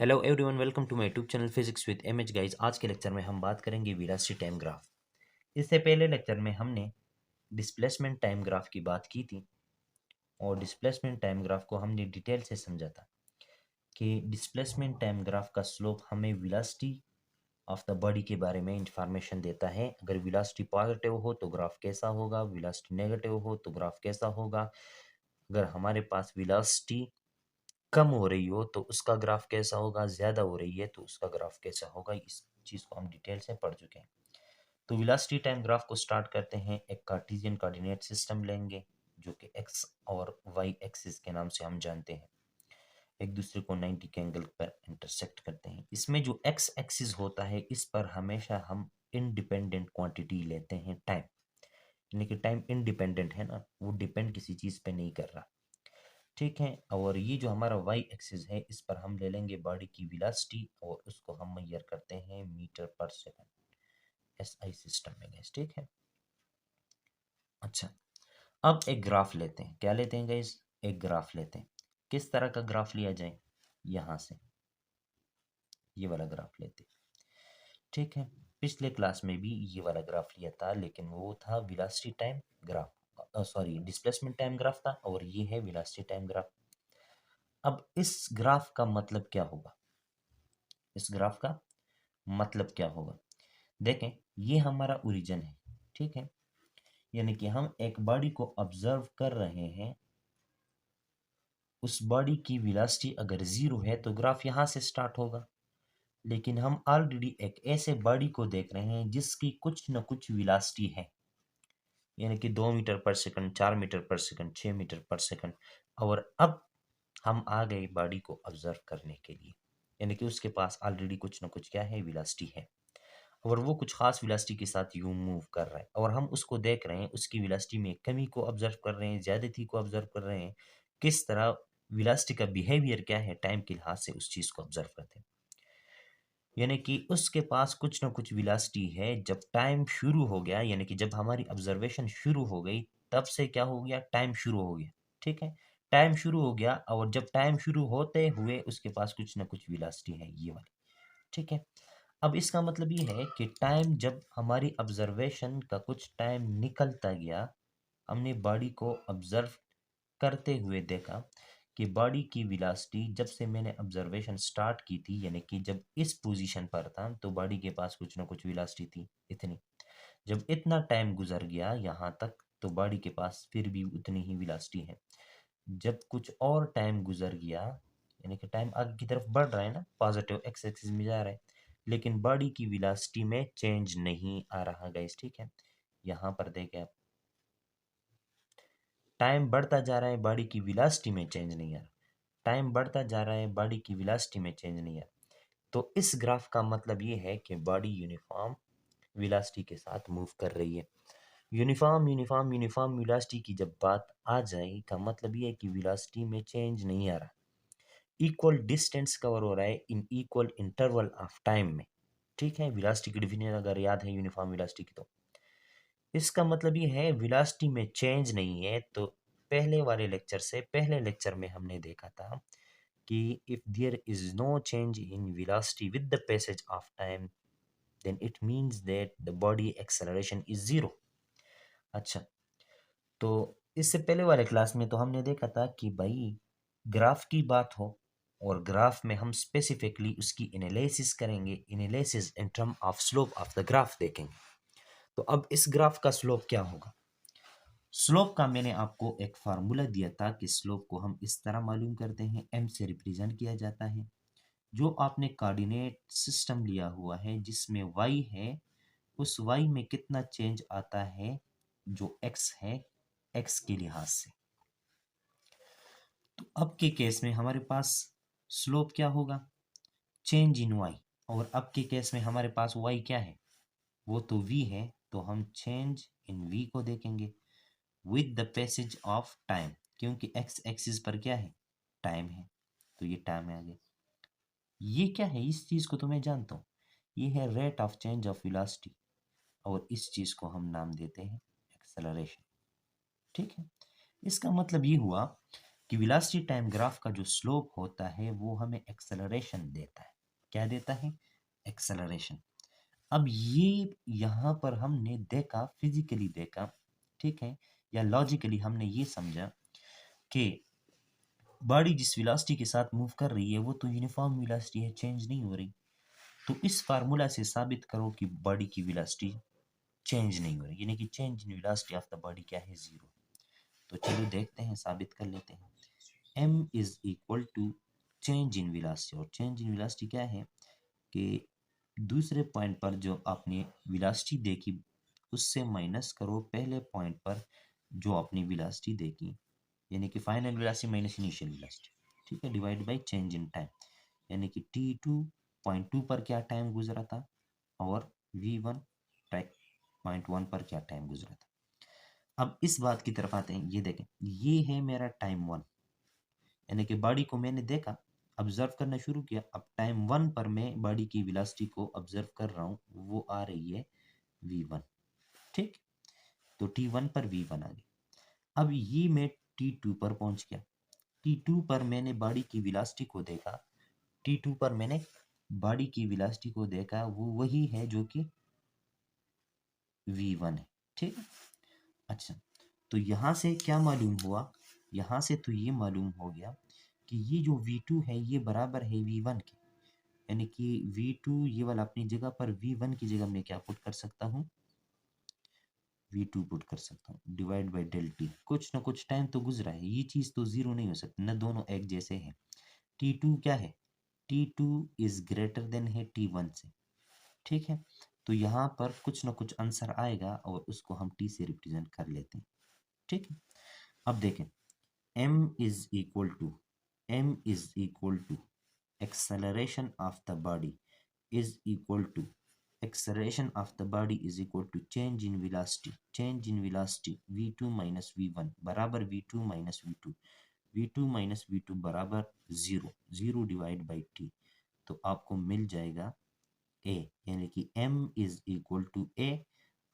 Hello everyone, welcome to my YouTube channel physics with MH guys. आज के lecture में हम बात करेंगे वेलोसिटी टाइम ग्राफ। इससे पहले लेक्चर में हमने डिस्प्लेसमेंट टाइम ग्राफ की बात की थी और डिस्प्लेसमेंट टाइम ग्राफ को हमने डिटेल से समझा था कि डिस्प्लेसमेंट टाइम ग्राफ का स्लोप हमें वेलोसिटी ऑफ द बॉडी के बारे में इंफॉर्मेशन देता है। अगर वेलोसिटी पॉजिटिव हो तो ग्राफ कैसा होगा, वेलोसिटी नेगेटिव हो तो ग्राफ कैसा होगा। अगर हमारे पास वेलोसिटी कम हो रही हो तो उसका ग्राफ कैसा होगा, ज़्यादा हो रही है तो उसका ग्राफ कैसा होगा। इस चीज़ को हम डिटेल से पढ़ चुके हैं। तो वेलोसिटी टाइम ग्राफ को स्टार्ट करते हैं। एक कार्टेशियन कोऑर्डिनेट सिस्टम लेंगे जो कि एक्स और वाई एक्सिस के नाम से हम जानते हैं। एक दूसरे को 90 के एंगल पर इंटरसेक्ट करते हैं। इसमें जो एक्स एक्सिस होता है इस पर हमेशा हम इंडिपेंडेंट क्वांटिटी लेते हैं, टाइम। यानी कि टाइम इंडिपेंडेंट है ना, वो डिपेंड किसी चीज़ पे नहीं कर रहा। ठीक है। और ये जो हमारा वाई एक्सिस है इस पर हम ले लेंगे बॉडी की वेलोसिटी और उसको हम मेजर करते हैं मीटर पर सेकंड, एसआई सिस्टम में गैस। ठीक है। अच्छा, अब एक ग्राफ लेते हैं। क्या लेते हैं गैस? एक ग्राफ लेते हैं। किस तरह का ग्राफ लिया जाए? यहाँ से ये वाला ग्राफ लेते हैं। ठीक है। पिछले क्लास में भी ये वाला ग्राफ लिया था, लेकिन वो था velocity time graph, sorry displacement time graph था, और ये है वेलोसिटी टाइम ग्राफ। अब इस ग्राफ का मतलब क्या होगा? इस ग्राफ का मतलब क्या होगा? देखें, ये हमारा ओरिजिन है। ठीक है। यानी कि हम एक बॉडी को ऑब्जर्व कर रहे हैं। उस बॉडी की वेलोसिटी अगर जीरो है तो ग्राफ यहाँ से स्टार्ट होगा। लेकिन हम ऑलरेडी एक ऐसे बॉडी को देख रहे हैं जिसकी कुछ न कुछ वेलोसिटी है। यानी कि 2 मीटर पर सेकंड, 4 मीटर पर सेकंड, 6 मीटर पर सेकंड। और अब हम आ गए बॉडी को ऑब्जर्व करने के लिए। यानी कि उसके पास ऑलरेडी कुछ न कुछ क्या है, वेलोसिटी है। और वो कुछ खास वेलोसिटी के साथ यूं मूव कर रहा है और हम उसको देख रहे हैं। उसकी वेलोसिटी में कमी को ऑब्जर्व कर रहे हैं, ज्यादती को ऑब्जर्व कर रहे हैं। किस तरह वेलोसिटी का बिहेवियर क्या है, टाइम के लिहाज से उस चीज को ऑब्जर्व करते हैं। यानी कि उसके पास कुछ ना कुछ वेलोसिटी है। जब टाइम शुरू हो गया, यानी कि जब हमारी ऑब्जर्वेशन शुरू हो गई, तब से क्या हो गया, टाइम शुरू हो गया। ठीक है। टाइम शुरू हो गया और जब टाइम शुरू होते हुए उसके पास कुछ ना कुछ वेलोसिटी है, ये वाली। ठीक है। अब इसका मतलब ये है कि टाइम, जब हमारी ऑब्जर्वेशन का कुछ टाइम निकलता गया, हमने बॉडी को ऑब्जर्व करते हुए देखा कि बॉडी की वेलोसिटी, जब से मैंने ऑब्जर्वेशन स्टार्ट की थी, यानी कि जब इस पोजीशन पर था तो बॉडी के पास कुछ ना कुछ वेलोसिटी थी, इतनी। जब इतना टाइम गुजर गया यहाँ तक तो बॉडी के पास फिर भी उतनी ही वेलोसिटी है। जब कुछ और टाइम गुजर गया, यानी कि टाइम आगे की तरफ बढ़ रहा है ना, पॉजिटिव एक्स एक्सिस में जा रहा है, लेकिन बॉडी की वेलोसिटी में चेंज नहीं आ रहा गाइस। ठीक है। यहाँ पर देखें आप, टाइम बढ़ता जा रहा है, बॉडी की वेलोसिटी में चेंज नहीं आ रहा। टाइम बढ़ता जा रहा है, बॉडी की वेलोसिटी में चेंज नहीं आ रहा। तो इस ग्राफ का मतलब ये है कि बॉडी यूनिफॉर्म वेलोसिटी के साथ मूव कर रही है। यूनिफॉर्म यूनिफॉर्म यूनिफॉर्म वेलोसिटी की जब बात आ जाए का मतलब ये है कि वेलोसिटी में चेंज नहीं आ रहा। इक्वल डिस्टेंस कवर हो रहा है in equal interval of time में। ठीक है। वेलोसिटी की डिफिनेशन अगर याद है यूनिफॉर्म वेलोसिटी की, तो इसका मतलब ये है वेलोसिटी में चेंज नहीं है। तो पहले लेक्चर में हमने देखा था कि if there is no change in velocity with the passage of time, then it means that the body acceleration is zero. अच्छा, तो इससे पहले वाले क्लास में तो हमने देखा था कि भाई, ग्राफ की बात हो और ग्राफ में हम स्पेसिफिकली उसकी एनालिसिस करेंगे, analysis in term of slope of the graph देखेंगे। तो अब इस ग्राफ का स्लोप क्या होगा? स्लोप का मैंने आपको एक फार्मूला दिया था कि स्लोप को हम इस तरह मालूम करते हैं, एम से रिप्रेजेंट किया जाता है। जो आपने कोऑर्डिनेट सिस्टम लिया हुआ है जिसमें वाई है, उस वाई में कितना चेंज आता है जो एक्स है, एक्स के लिहाज से। तो अब के केस में हमारे पास स्लोप क्या होगा? Change in y. और अब के केस में हमारे पास वाई क्या है? वो तो वी है। तो हम चेंज इन वी को देखेंगे with the passage of time, क्योंकि एक्स एक्सिस पर क्या है, टाइम है। तो ये टाइम है आगे। ये क्या है? इस चीज को तो मैं जानता हूँ, ये है rate of change of velocity, और इस चीज को हम नाम देते हैं एक्सेलरेशन। ठीक है। इसका मतलब ये हुआ कि वेलोसिटी टाइम ग्राफ का जो स्लोप होता है वो हमें एक्सेलरेशन देता है। क्या देता है? एक्सेलरेशन। अब ये यहाँ पर हमने देखा, फिजिकली देखा, ठीक है, या लॉजिकली हमने ये समझा कि बॉडी जिस वेलोसिटी के साथ मूव कर रही है वो तो यूनिफॉर्म वेलोसिटी है, चेंज नहीं हो रही। तो इस फार्मूला से साबित करो कि बॉडी की वेलोसिटी चेंज नहीं हो रही, यानी कि change in velocity of the body क्या है? जीरो। तो चलो देखते हैं, साबित कर लेते हैं। m is equal to change in velocity, और चेंज इन वेलोसिटी क्या है कि दूसरे पॉइंट पर जो आपने वेलोसिटी देखी उससे माइनस करो पहले पॉइंट पर जो आपने वेलोसिटी देखी, यानी कि final velocity minus initial velocity, ठीक है, divide by change in time, यानी कि t2.2 पर क्या टाइम गुजरा था और v1 पॉइंट 1 पर क्या टाइम गुजरा था। अब इस बात की तरफ आते हैं, ये देखें, ये है मेरा टाइम 1, यानी कि बॉडी को मैंने देखा, ऑब्जर्व करना शुरू किया। अब टाइम 1 पर मैं बॉडी की वेलोसिटी को ऑब्जर्व कर रहा हूँ, वो आ रही है v1, ठीक। तो t1 पर v1 आ गई। अब ये मैं t2 पर पहुंच गया। t2 पर मैंने बॉडी की वेलोसिटी को देखा, t2 पर मैंने बॉडी की वेलोसिटी को देखा, वो वही है जो कि v1 है, ठीक है। अच्छा, तो यहाँ से क्या मालूम हुआ? यहाँ से तो ये मालूम हो गया कि ये जो v2 है ये बराबर है v1 के, यानी कि v2 ये वाला अपनी जगह पर v1 की जगह मैं क्या पुट कर सकता हूँ? v2 पुट कर सकता हूँ, डिवाइड बाई डेल टी। कुछ ना कुछ टाइम तो गुजरा है, ये चीज़ तो ज़ीरो नहीं हो सकती, न दोनों एक जैसे हैं। t2 क्या है? t2 इज ग्रेटर देन है t1 से, ठीक है। तो यहाँ पर कुछ ना कुछ आंसर आएगा और उसको हम t से रिप्रेजेंट कर लेते हैं, ठीक है। अब देखें, m is equal to acceleration of the body is equal to acceleration of the body is equal to change in velocity v2 minus v1 बराबर v2 minus v2 बराबर जीरो डिवाइड बाई t। तो आपको मिल जाएगा a, यानी कि m is equal to a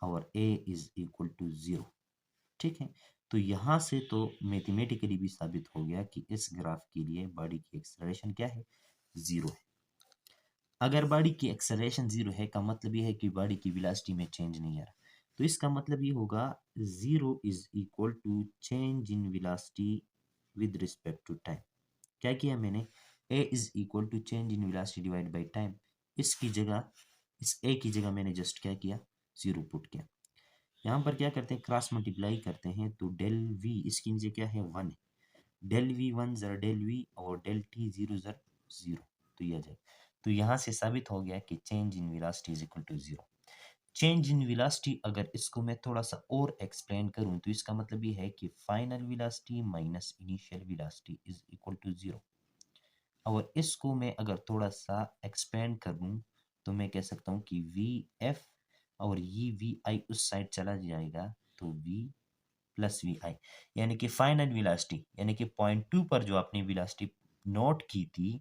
और a is equal to zero, ठीक है। तो यहाँ से तो मैथमेटिकली भी साबित हो गया कि इस ग्राफ के लिए बॉडी की एक्सेलरेशन क्या है? जीरो है। अगर बॉडी की एक्सेलरेशन जीरो है का मतलब ये है कि बॉडी की वेलोसिटी में चेंज नहीं आ रहा, तो इसका मतलब ये होगा zero is equal to change in velocity with respect to time. क्या किया मैंने? a is equal to change in velocity divide by time, इसकी जगह, इस a की जगह मैंने जस्ट क्या किया? जीरो पुट किया। यहाँ पर क्या करते हैं? क्रॉस मल्टीप्लाई करते हैं, तो डेल v इसकी नीचे क्या है? 1 है। डेल वी 1 जर डेल v और डेल t 0 जर जीरो, तो ये आ जाएगा। तो यहाँ से साबित हो गया कि change in velocity is equal to zero. Change in velocity अगर इसको मैं थोड़ा सा और एक्सप्लेन करूँ तो इसका मतलब ये है कि final velocity minus initial velocity is equal to zero. और इसको मैं अगर थोड़ा सा एक्सपेंड करूँ तो मैं कह सकता हूँ कि वी एफ और ये वी आई उस साइड चला जाएगा, तो वी प्लस वी आई, यानी कि फाइनल वेलोसिटी, यानी कि पॉइंट 2 पर जो आपने वेलोसिटी नोट की थी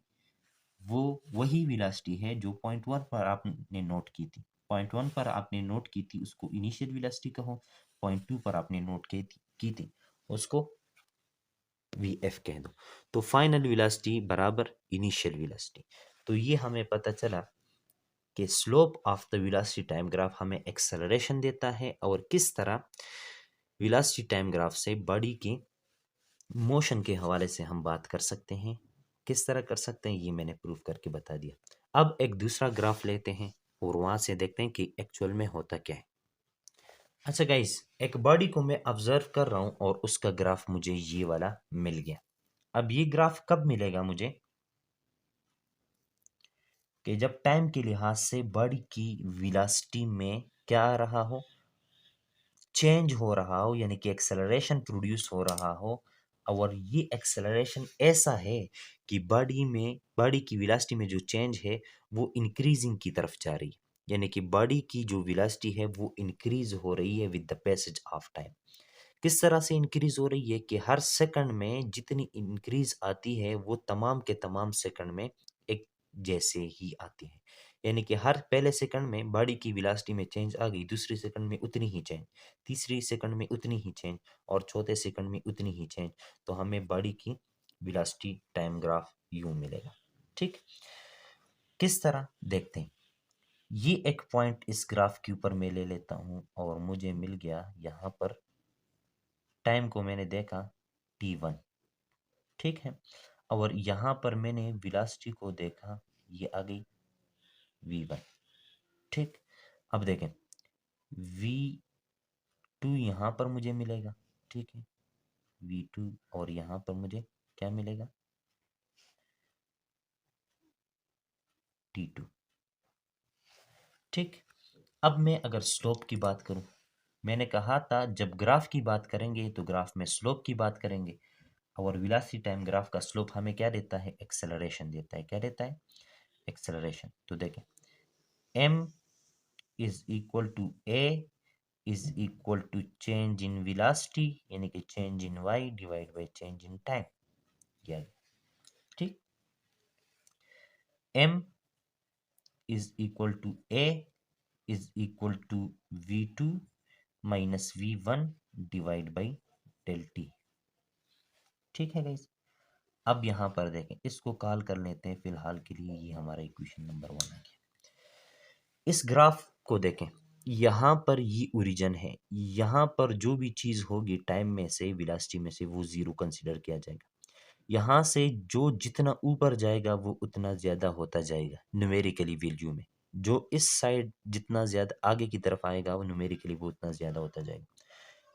वो वही वेलोसिटी है जो पॉइंट 1 पर आपने नोट की थी। पॉइंट 1 पर आपने नोट की थी उसको इनिशियल वेलोसिटी कहो, पॉइंट 2 पर आपने नोट की थी उसको वी एफ कह दो। तो फाइनल वेलोसिटी बराबर इनिशियल वेलोसिटी। तो ये हमें पता चला कि slope of the velocity time graph हमें एक्सेलरेशन देता है, और किस तरह वेलोसिटी टाइम ग्राफ से बॉडी की मोशन के हवाले से हम बात कर सकते हैं। किस तरह कर सकते हैं ये मैंने प्रूव करके बता दिया। अब एक दूसरा ग्राफ लेते हैं और वहां से देखते हैं कि एक्चुअल में होता क्या है। अच्छा गाइस, एक बॉडी को मैं ऑब्जर्व कर रहा हूं और उसका ग्राफ मुझे ये वाला मिल गया। अब ये ग्राफ कब मिलेगा मुझे? कि जब टाइम के लिहाज से बॉडी की वेलोसिटी में क्या आ रहा हो? चेंज हो रहा हो, यानी कि एक्सेलरेशन प्रोड्यूस हो रहा हो। और ये एक्सेलरेशन ऐसा है कि बॉडी की वेलोसिटी में जो चेंज है वो इंक्रीजिंग की तरफ जा रही है, यानी कि बॉडी की जो वेलोसिटी है वो इंक्रीज हो रही है with the passage of time. किस तरह से इंक्रीज हो रही है कि हर सेकंड में जितनी इंक्रीज आती है वो तमाम के तमाम सेकंड में एक जैसे ही आती है, यानी कि हर पहले सेकंड में बॉडी की वेलोसिटी में चेंज आ गई, दूसरे सेकंड में उतनी ही चेंज, तीसरी सेकंड में उतनी ही चेंज और चौथे सेकंड में उतनी ही चेंज। तो हमें बॉडी की वेलोसिटी टाइम ग्राफ यूं मिलेगा। ठीक, किस तरह देखते हैं। ये एक पॉइंट इस ग्राफ के ऊपर मैं ले लेता हूं और मुझे मिल गया यहां पर टाइम को मैंने देखा t1। ठीक है, और यहां पर मैंने वेलोसिटी को देखा, ये आ गई v1। ठीक, अब देखें v2 यहां पर मुझे मिलेगा। ठीक है, v2 और यहां पर मुझे क्या मिलेगा, t2। ठीक, अब मैं अगर स्लोप की बात करूं, मैंने कहा था जब ग्राफ की बात करेंगे तो ग्राफ में स्लोप की बात करेंगे, और वेलोसिटी टाइम ग्राफ का स्लोप हमें क्या देता है, एक्सेलरेशन देता है। क्या देता है, एक्सेलरेशन। तो देखें m is equal to a is equal to change in velocity, यानी कि change in y divide by change in time. ठीक, m is equal to a is equal to v2 minus v1 divide by del T. ठीक है guys, अब यहां पर देखें, इसको कॉल कर लेते हैं फिलहाल के लिए, ये हमारा इक्वेशन नंबर 1 आ गया। इस ग्राफ को देखें, यहाँ पर ये ओरिजिन है, यहाँ पर जो भी चीज होगी टाइम में से, वेलोसिटी में से, वो जीरो कंसीडर किया जाएगा। यहाँ से जो जितना ऊपर जाएगा वो उतना ज्यादा होता जाएगा न्यूमेरिकली वैल्यू में, जो इस साइड जितना ज्यादा आगे की तरफ आएगा वो न्यूमेरिकली वो उतना ज्यादा होता जाएगा।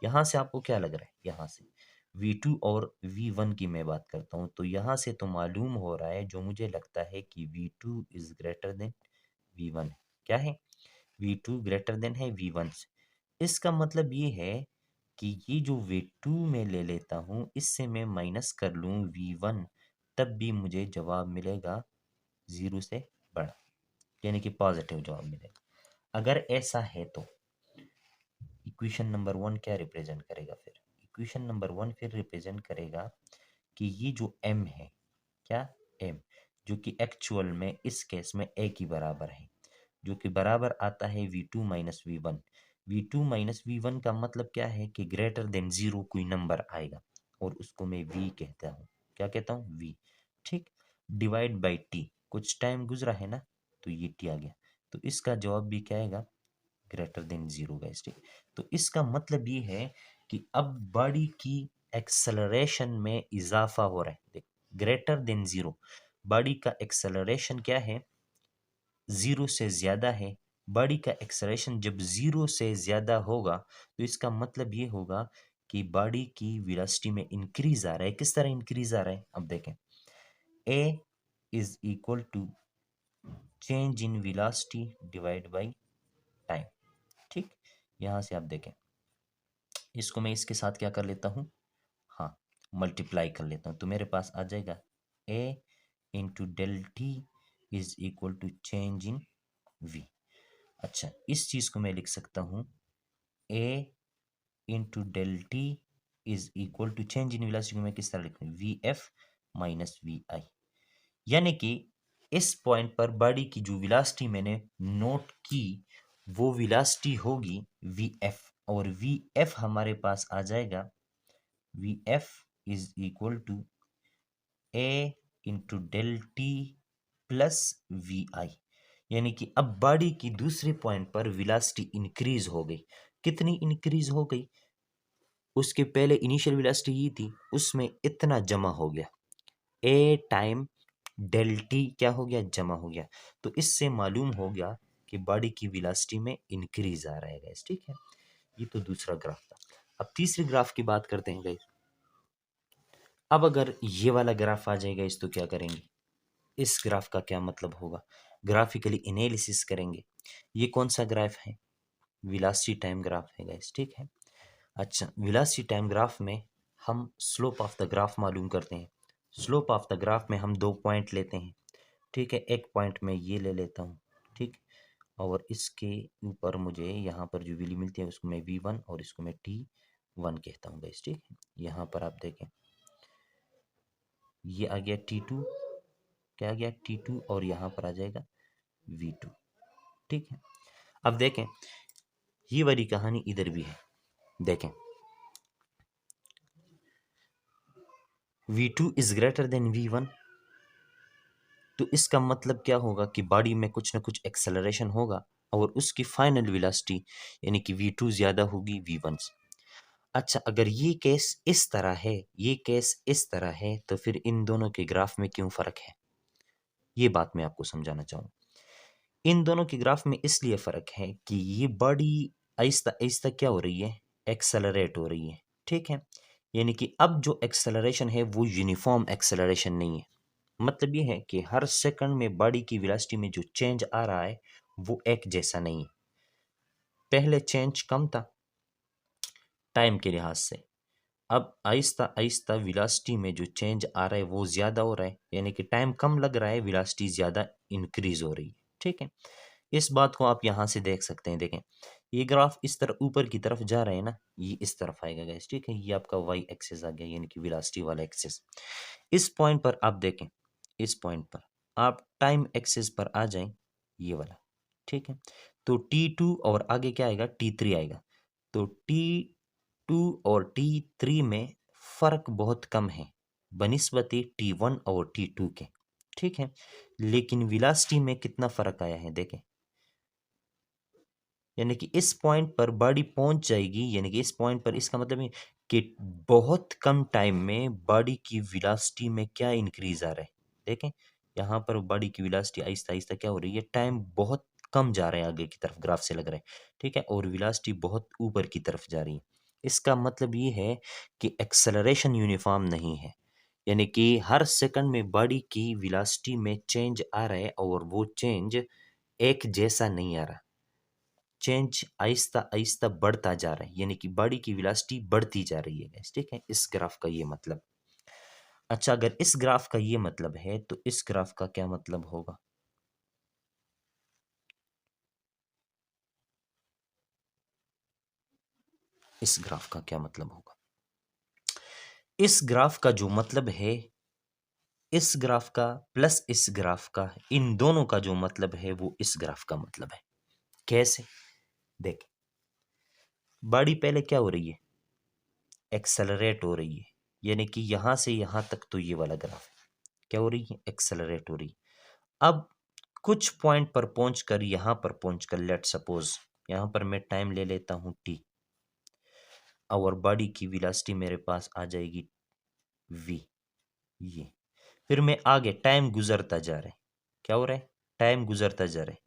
यहाँ से आपको क्या लग रहा है, यहाँ से v2 और v1 की मैं बात करता हूँ, तो यहाँ से तो मालूम हो रहा है, जो मुझे लगता है कि v2 is greater than v1 है। क्या है, v2 ग्रेटर देन है v1 से। इसका मतलब ये है कि ये जो v2 में ले लेता हूँ, इससे मैं माइनस कर लूँ v1, तब भी मुझे जवाब मिलेगा 0 से बड़ा, यानी कि पॉजिटिव जवाब मिलेगा। अगर ऐसा है तो इक्वेशन नंबर 1 क्या रिप्रेजेंट करेगा, फिर इक्वेशन नंबर 1 फिर रिप्रेजेंट करेगा कि ये जो m है, क्या m, जो कि एक्चुअल में इस केस में a की बराबर है, जो कि बराबर आता है v2 minus v one. v2 minus v one का मतलब क्या है कि ग्रेटर देन जीरो कोई नंबर आएगा और उसको मैं v कहता हूँ। क्या कहता हूँ, v। ठीक, डिवाइड बाई t, कुछ टाइम गुजरा है ना, तो ये t आ गया, तो इसका जवाब भी क्या आएगा, ग्रेटर देन जीरो गाइस। ठीक, तो इसका मतलब ये है कि अब बॉडी की एक्सेलरेशन में इजाफा हो रहा है। देख, ग्रेटर देन जीरो, बॉडी का एक्सेलरेशन क्या है, जीरो से ज्यादा है। बॉडी का एक्सेलरेशन जब जीरो से ज्यादा होगा तो इसका मतलब ये होगा कि बॉडी की वेलोसिटी में इंक्रीज आ रहा है। किस तरह इंक्रीज आ रहा है, अब देखें, a is equal to change in velocity divide by time. ठीक, यहां से आप देखें, इसको मैं इसके साथ क्या कर लेता हूँ, हाँ, मल्टीप्लाई कर लेता हूँ, तो मेरे पास आ जाएगा a into del t is equal to change in v। अच्छा, इस चीज को मैं लिख सकता हूँ a into del t is equal to change in velocity को मैं किस तरह लिखूँ, वी एफ माइनस वी आई। यानी कि इस पॉइंट पर बॉडी की जो वेलोसिटी मैंने नोट की वो वेलोसिटी होगी वी एफ, और वी एफ हमारे पास आ जाएगा, V F is equal to A into del T plus V आई। यानी कि अब बॉडी की दूसरे पॉइंट पर वेलोसिटी इंक्रीज हो गई। कितनी इंक्रीज हो गई, उसके पहले इनिशियल वेलोसिटी ये थी, उसमें इतना जमा हो गया, ए टाइम डेल टी क्या हो गया, जमा हो गया। तो इससे मालूम हो गया कि बॉडी की वेलोसिटी में इंक्रीज आ रहा है गाइस। ठीक है, ये तो दूसरा ग्राफ था। अब तीसरे ग्राफ की बात करते हैं गाइस। अब अगर ये वाला ग्राफ आ जाएगा इस, तो क्या करेंगे, इस ग्राफ का क्या मतलब होगा, ग्राफिकली एनालिसिस करेंगे। ये कौन सा ग्राफ है, वेलोसिटी टाइम ग्राफ है गाइस। ठीक है, अच्छा, वेलोसिटी टाइम ग्राफ में हम स्लोप ऑफ द ग्राफ मालूम करते हैं। स्लोप ऑफ द ग्राफ में हम दो पॉइंट लेते हैं। ठीक है, एक पॉइंट में ये ले लेता हूँ। ठीक, और इसके ऊपर मुझे यहाँ पर जो वैल्यू मिलती है उसको मैं v1 और इसको मैं t1 कहता हूँ गाइस। ठीक है, यहाँ पर आप देखें, ये आ गया t2, क्या आ गया t2, और यहाँ पर आ जाएगा v2। ठीक है। अब देखें, ये वाली कहानी इधर भी है। देखें, v2 is greater than v1, तो इसका मतलब क्या होगा कि बॉडी में कुछ ना कुछ एक्सेलरेशन होगा और उसकी फाइनल वेलोसिटी यानी कि v2 ज्यादा होगी v1 से। अच्छा, अगर ये केस इस तरह है, ये केस इस तरह है, तो फिर इन दोनों के ग्राफ में क्यों फर्क है, ये बात मैं आपको समझाना चाहूँ। इन दोनों के ग्राफ में इसलिए फर्क है कि ये बॉडी आहिस्ता आहिस्ता क्या हो रही है, एक्सेलरेट हो रही है। ठीक है, यानी कि अब जो एक्सेलरेशन है वो यूनिफॉर्म एक्सेलरेशन नहीं है। मतलब ये है कि हर सेकंड में बॉडी की वेलोसिटी में जो चेंज आ रहा है वो एक जैसा नहीं है। पहले चेंज कम था टाइम के लिहाज से, अब आहिस्ता आहिस्ता वेलोसिटी में जो चेंज आ रहा है वो ज़्यादा हो रहा है, यानी कि टाइम कम लग रहा है, वेलोसिटी ज़्यादा इंक्रीज हो रही है। ठीक है, इस बात को आप यहाँ से देख सकते हैं। देखें, ये ग्राफ इस तरह ऊपर की तरफ जा रहा है ना, ये इस तरफ आएगा गाइस। ठीक है, ये आपका वाई एक्सिस आ गया, यानी कि वेलोसिटी वाला एक्सिस। इस पॉइंट पर आप देखें, इस पॉइंट पर आप टाइम एक्सिस पर आ जाएं, ये वाला। ठीक है, तो T2 और आगे क्या आएगा, T3 आएगा। तो T2 और T3 में फर्क बहुत कम है बनिस्बती T1 और T2 के। ठीक है, लेकिन वेलोसिटी में कितना फर्क आया है देखें, यानी कि इस पॉइंट पर बॉडी पहुंच जाएगी, यानी कि इस पॉइंट पर, इसका मतलब है कि बहुत कम टाइम में बॉडी की वेलोसिटी में क्या इंक्रीज आ रहा है। देखें, यहाँ पर बॉडी की वेलोसिटी आहिस्ता आहिस्ता क्या हो रही है, टाइम बहुत कम जा रहा है आगे की तरफ, ग्राफ से लग रहा है। ठीक है, और वेलोसिटी बहुत ऊपर की तरफ जा रही है। इसका मतलब ये है कि एक्सेलरेशन यूनिफॉर्म नहीं है, यानी कि हर सेकंड में बॉडी की वेलोसिटी में चेंज आ रहा है और वो चेंज एक जैसा नहीं आ रहा, चेंज आहिस्ता आहिस्ता बढ़ता जा रहा है, यानी कि बॉडी की वेलोसिटी बढ़ती जा रही है गाइस। ठीक है, इस ग्राफ का ये मतलब। अच्छा, अगर इस ग्राफ का ये मतलब है तो इस ग्राफ का क्या मतलब होगा, इस ग्राफ का क्या मतलब होगा। इस ग्राफ का जो मतलब है, इस ग्राफ का प्लस इस ग्राफ का, इन दोनों का जो मतलब है वो इस ग्राफ का मतलब है। कैसे, देख, बॉडी पहले क्या हो रही है, एक्सेलरेट हो रही है, यानी कि यहां से यहां तक, तो ये वाला ग्राफ है, क्या हो रही है, एक्सेलरेट हो रही है। अब कुछ पॉइंट पर पहुंचकर, यहां पर पहुंचकर, लेट सपोज यहां पर मैं टाइम ले लेता हूं t, और बॉडी की वेलोसिटी मेरे पास आ जाएगी v, ये। फिर मैं आगे, टाइम गुजरता जा रहा है, क्या हो रहा है, टाइम गुजरता जा रहा है,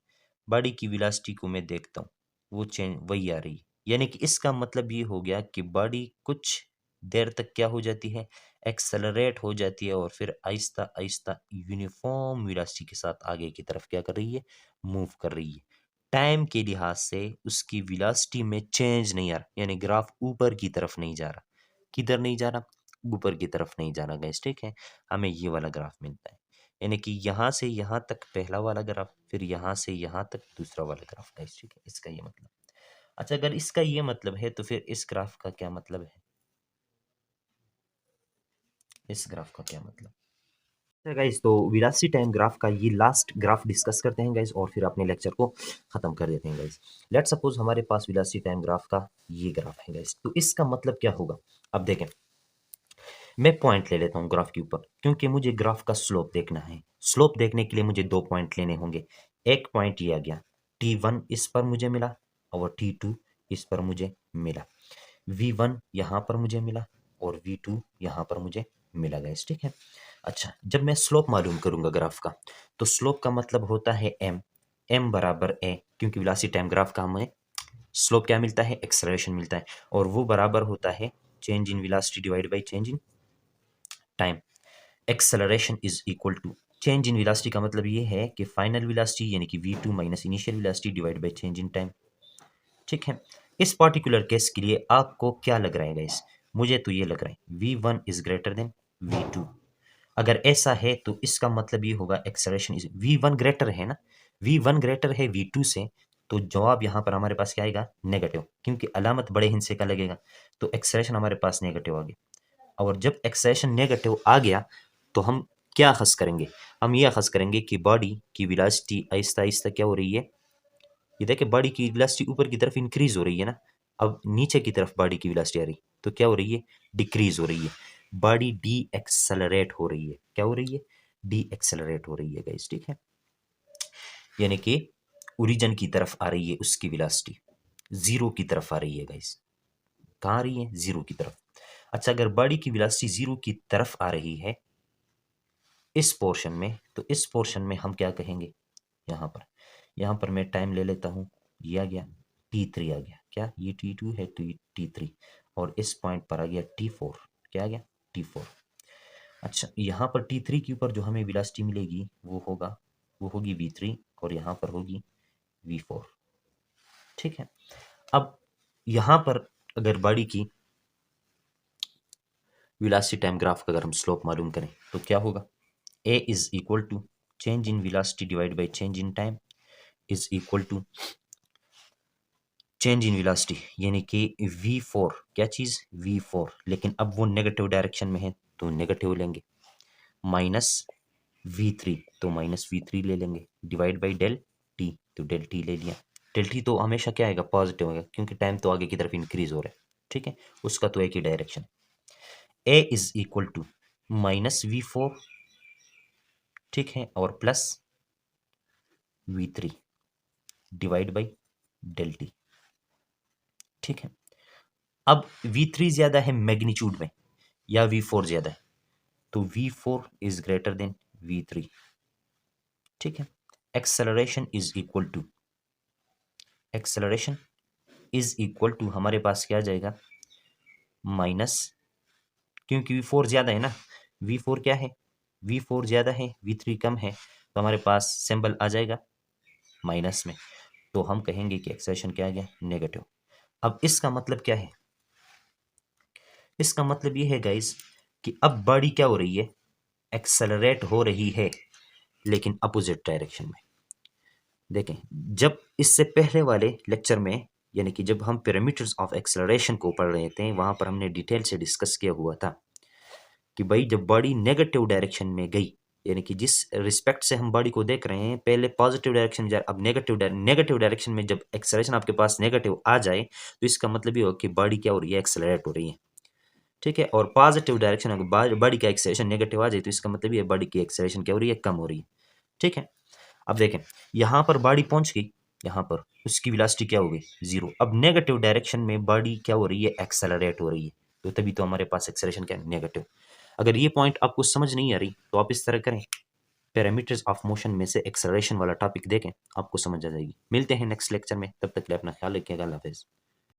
बॉडी की वेलोसिटी को मैं देखता हूँ, वो चेंज वही आ रही है। यानी कि इसका मतलब ये हो गया कि बॉडी कुछ देर तक क्या हो जाती है, एक्सेलरेट हो जाती है, और फिर आहिस्ता आहिस्ता यूनिफॉर्म वेलोसिटी के साथ आगे की तरफ क्या कर रही है, मूव कर रही है। टाइम के लिहाज से उसकी वेलोसिटी में चेंज नहीं आ रहा, यानी ग्राफ ऊपर की तरफ नहीं जा रहा। किधर नहीं जा रहा, ऊपर की तरफ नहीं जा रहा गाइस। ठीक है, हमें ये वाला ग्राफ मिलता है, यानी कि यहाँ से यहाँ तक पहला वाला ग्राफ, फिर यहाँ से यहाँ तक दूसरा वाला ग्राफ गाइस। ठीक है, इसका ये मतलब। अच्छा, अगर इसका ये मतलब है तो फिर इस ग्राफ का क्या मतलब है, इस ग्राफ का क्या मतलब। अच्छा गाइस, तो वेलोसिटी टाइम ग्राफ का ये लास्ट ग्राफ डिस्कस करते हैं गाइस, और फिर अपने लेक्चर को खत्म कर देते हैं गाइस। लेट्स सपोज हमारे पास वेलोसिटी टाइम ग्राफ का ये ग्राफ है गाइस, तो इसका मतलब क्या होगा। अब देखें, मैं पॉइंट ले लेता हूँ ग्राफ के ऊपर, क्योंकि मुझे ग्राफ का स्लोप देखना है। स्लोप देखने के लिए मुझे दो पॉइंट लेने होंगे। एक पॉइंट ये आ गया, T1 इस पर मुझे मिला, और T2 इस पर मुझे मिला। V1 यहाँ पर मुझे मिला, और V2 यहाँ पर मुझे मिला गाइस। ठीक है, अच्छा, जब मैं स्लोप मालूम करूंगा ग्राफ का, तो स्लोप का मतलब होता है m, m बराबर a, क्योंकि वेलोसिटी टाइम ग्राफ का हमें स्लोप क्या मिलता है, एक्सेलरेशन मिलता है, और वो बराबर होता है change in velocity divide by change in time. Acceleration is equal to change in velocity का मतलब ये है कि फाइनल वेलोसिटी यानी कि v2 minus initial velocity divide by change in time. ठीक है, इस पर्टिकुलर केस के लिए आपको क्या लग रहा है गाइस, मुझे तो ये लग रहा है v1 is greater than v2। अगर ऐसा है तो इसका मतलब ये होगा एक्सेलरेशन इज v1 ग्रेटर है ना, v1 ग्रेटर है v2 से, तो जवाब यहाँ पर हमारे पास क्या आएगा, नेगेटिव, क्योंकि अलामत बड़े हिस्से का लगेगा, तो एक्सेलरेशन हमारे पास नेगेटिव आ गया। और जब एक्सेलेरेशन नेगेटिव आ गया तो हम क्या खस करेंगे, हम यह खस करेंगे कि बॉडी की वेलोसिटी आहिस्ता आहिस्ता क्या हो रही है, कि देखिए बॉडी की वेलोसिटी ऊपर की तरफ इंक्रीज हो रही है ना, अब नीचे की तरफ बॉडी की वेलोसिटी आ रही, तो क्या हो रही है, डिक्रीज हो रही है, बॉडी डी एक्सेलरेट हो रही है। क्या हो रही है, डी एक्सेलरेट हो रही है गाइस, ठीक है, यानी कि ओरिजिन की तरफ आ रही है उसकी वेलोसिटी, जीरो की तरफ आ रही है गाइस। कहाँ आ रही है, जीरो की तरफ। अच्छा, अगर बॉडी की वेलोसिटी जीरो की तरफ आ रही है इस पोर्शन में, तो इस पोर्शन में हम क्या कहेंगे, यहाँ पर मैं टाइम ले लेता हूँ, ये आ गया t3 आ गया, क्या ये t2 है, तो ये t3, और इस पॉइंट पर आ गया t4, क्या आ गया t4। अच्छा, यहाँ पर t3 के ऊपर जो हमें वेलोसिटी मिलेगी वो होगी v3, और यहाँ पर होगी v4, ठीक है। अब यहाँ पर अगर बॉडी की वेलोसिटी टाइम ग्राफ का अगर हम स्लोप मालूम करें तो क्या होगा, a is equal to change in velocity divide by change in time is equal to change in velocity, यानी कि v4, क्या चीज v4, लेकिन अब वो नेगेटिव डायरेक्शन में है तो नेगेटिव लेंगे, माइनस v3 तो माइनस v3 ले लेंगे, डिवाइड बाई डेल टी तो डेल टी ले लिया। डेल टी तो हमेशा क्या आएगा, पॉजिटिव आएगा, क्योंकि टाइम तो आगे की तरफ इंक्रीज हो रहा है, ठीक है, उसका तो एक ही direction. a is equal to minus v4, ठीक है, और plus v3 divide by del T, ठीक है। अब v3 ज्यादा है मैग्नीट्यूड में या v4 ज्यादा है, तो v4 is greater than v3, ठीक है। एक्सेलरेशन इज इक्वल टू हमारे पास क्या आ जाएगा, माइनस, क्योंकि v4 ज्यादा है ना, v4 क्या है, v4 ज्यादा है v3 कम है, तो हमारे पास सिंबल आ जाएगा माइनस में, तो हम कहेंगे कि एक्सेलरेशन क्या आ गया, नेगेटिव। अब इसका मतलब क्या है, इसका मतलब ये है गाइस कि अब बॉडी क्या हो रही है, एक्सेलरेट हो रही है, लेकिन अपोजिट डायरेक्शन में। देखें, जब इससे पहले वाले लेक्चर में, यानी कि जब हम पैरामीटर्स ऑफ एक्सेलरेशन को पढ़ रहे थे, वहां पर हमने डिटेल से डिस्कस किया हुआ था कि भाई जब बॉडी नेगेटिव डायरेक्शन में गई, यानी कि जिस रिस्पेक्ट से हम बॉडी को देख रहे हैं, पहले पॉजिटिव डायरेक्शन में जाए, अब नेगेटिव डायरेक्शन में जब एक्सेलरेशन आपके पास नेगेटिव आ जाए, तो इसका मतलब ये हो कि बॉडी क्या हो रही है, एक्सेलरेट हो रही है, ठीक है। और पॉजिटिव डायरेक्शन अगर बॉडी का एक्सेलरेशन नेगेटिव आ जाए, तो इसका मतलब ये बॉडी की एक्सेलरेशन क्या हो रही है, कम हो रही है, ठीक है। अब देखें, यहाँ पर बॉडी पहुंच गई, यहाँ पर उसकी वेलोसिटी क्या हो गई, जीरो। अब नेगेटिव डायरेक्शन में बॉडी क्या हो रही है, एक्सेलरेट हो रही है, तो तभी तो हमारे पास एक्सेलरेशन क्या है, नेगेटिव। अगर ये पॉइंट आपको समझ नहीं आ रही तो आप इस तरह करें, पैरामीटर्स ऑफ मोशन में से एक्सेलरेशन वाला टॉपिक देखें, आपको समझ आ जाएगी। मिलते हैं नेक्स्ट लेक्चर में, तब तक के लिए अपना ख्याल रखिएगा, अल्लाह हाफिज़।